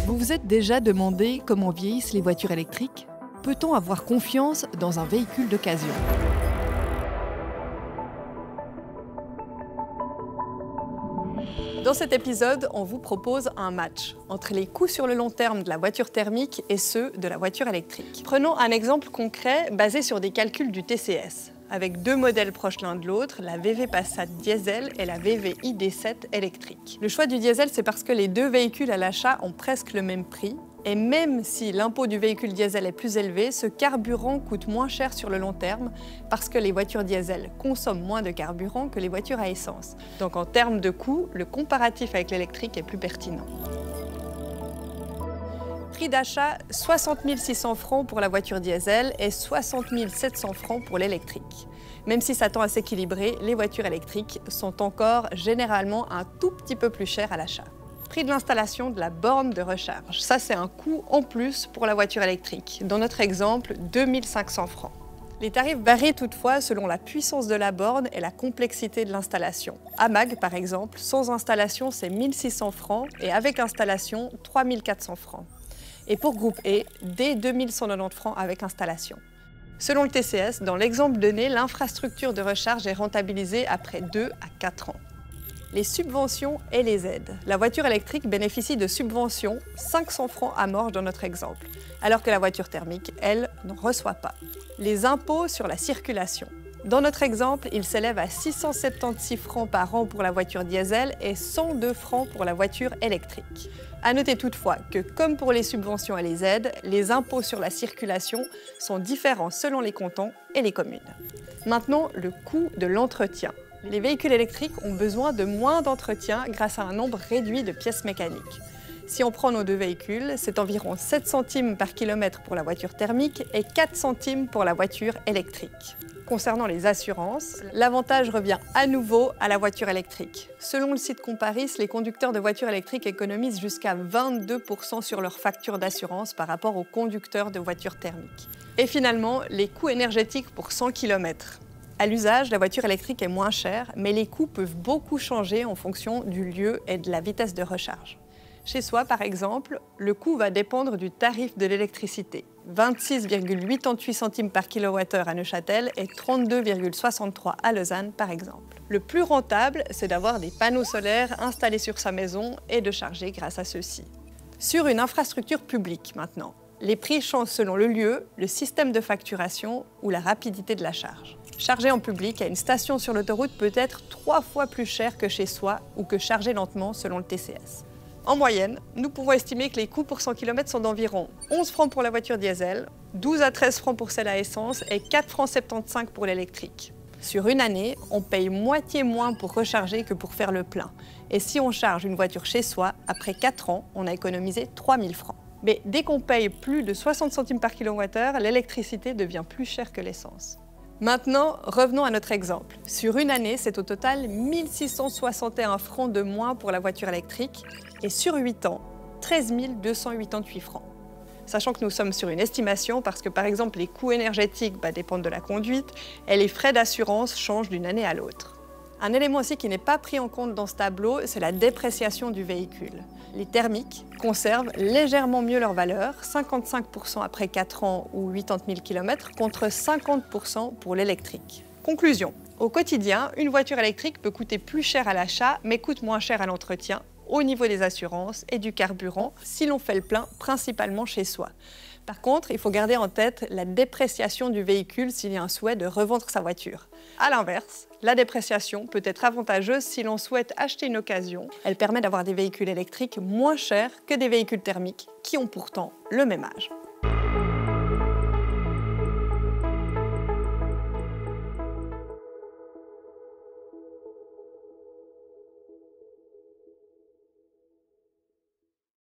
Vous vous êtes déjà demandé comment vieillissent les voitures électriques? Peut-on avoir confiance dans un véhicule d'occasion? Dans cet épisode, on vous propose un match entre les coûts sur le long terme de la voiture thermique et ceux de la voiture électrique. Prenons un exemple concret basé sur des calculs du TCS, avec deux modèles proches l'un de l'autre, la VV Passat diesel et la VV ID7 électrique. Le choix du diesel, c'est parce que les deux véhicules à l'achat ont presque le même prix. Et même si l'impôt du véhicule diesel est plus élevé, ce carburant coûte moins cher sur le long terme parce que les voitures diesel consomment moins de carburant que les voitures à essence. Donc en termes de coût, le comparatif avec l'électrique est plus pertinent. Prix d'achat 60 600 francs pour la voiture diesel et 60 700 francs pour l'électrique. Même si ça tend à s'équilibrer, les voitures électriques sont encore généralement un tout petit peu plus chères à l'achat. Prix de l'installation de la borne de recharge. Ça, c'est un coût en plus pour la voiture électrique. Dans notre exemple, 2 500 francs. Les tarifs varient toutefois selon la puissance de la borne et la complexité de l'installation. AMAG, par exemple, sans installation, c'est 1 600 francs et avec installation, 3 400 francs. Et pour groupe E, dès 2 190 francs avec installation. Selon le TCS, dans l'exemple donné, l'infrastructure de recharge est rentabilisée après 2 à 4 ans. Les subventions et les aides. La voiture électrique bénéficie de subventions 500 francs à morge dans notre exemple, alors que la voiture thermique, elle, n'en reçoit pas. Les impôts sur la circulation. Dans notre exemple, ils s'élèvent à 676 francs par an pour la voiture diesel et 102 francs pour la voiture électrique. À noter toutefois que, comme pour les subventions et les aides, les impôts sur la circulation sont différents selon les cantons et les communes. Maintenant, le coût de l'entretien. Les véhicules électriques ont besoin de moins d'entretien grâce à un nombre réduit de pièces mécaniques. Si on prend nos deux véhicules, c'est environ 7 centimes par kilomètre pour la voiture thermique et 4 centimes pour la voiture électrique. Concernant les assurances, l'avantage revient à nouveau à la voiture électrique. Selon le site Comparis, les conducteurs de voitures électriques économisent jusqu'à 22% sur leur facture d'assurance par rapport aux conducteurs de voitures thermiques. Et finalement, les coûts énergétiques pour 100 km. À l'usage, la voiture électrique est moins chère, mais les coûts peuvent beaucoup changer en fonction du lieu et de la vitesse de recharge. Chez soi, par exemple, le coût va dépendre du tarif de l'électricité. 26,88 centimes par kWh à Neuchâtel et 32,63 à Lausanne, par exemple. Le plus rentable, c'est d'avoir des panneaux solaires installés sur sa maison et de charger grâce à ceux-ci. Sur une infrastructure publique, maintenant, les prix changent selon le lieu, le système de facturation ou la rapidité de la charge. Charger en public à une station sur l'autoroute peut être 3 fois plus cher que chez soi ou que charger lentement selon le TCS. En moyenne, nous pouvons estimer que les coûts pour 100 km sont d'environ 11 francs pour la voiture diesel, 12 à 13 francs pour celle à essence et 4 francs 75 pour l'électrique. Sur une année, on paye moitié moins pour recharger que pour faire le plein. Et si on charge une voiture chez soi, après 4 ans, on a économisé 3 000 francs. Mais dès qu'on paye plus de 60 centimes par kWh, l'électricité devient plus chère que l'essence. Maintenant, revenons à notre exemple. Sur une année, c'est au total 1 661 francs de moins pour la voiture électrique et sur 8 ans, 13 288 francs. Sachant que nous sommes sur une estimation parce que par exemple les coûts énergétiques dépendent de la conduite et les frais d'assurance changent d'une année à l'autre. Un élément aussi qui n'est pas pris en compte dans ce tableau, c'est la dépréciation du véhicule. Les thermiques conservent légèrement mieux leur valeur, 55% après 4 ans ou 80 000 km, contre 50% pour l'électrique. Conclusion. Au quotidien, une voiture électrique peut coûter plus cher à l'achat, mais coûte moins cher à l'entretien, au niveau des assurances et du carburant, si l'on fait le plein principalement chez soi. Par contre, il faut garder en tête la dépréciation du véhicule s'il y a un souhait de revendre sa voiture. A l'inverse, la dépréciation peut être avantageuse si l'on souhaite acheter une occasion. Elle permet d'avoir des véhicules électriques moins chers que des véhicules thermiques qui ont pourtant le même âge.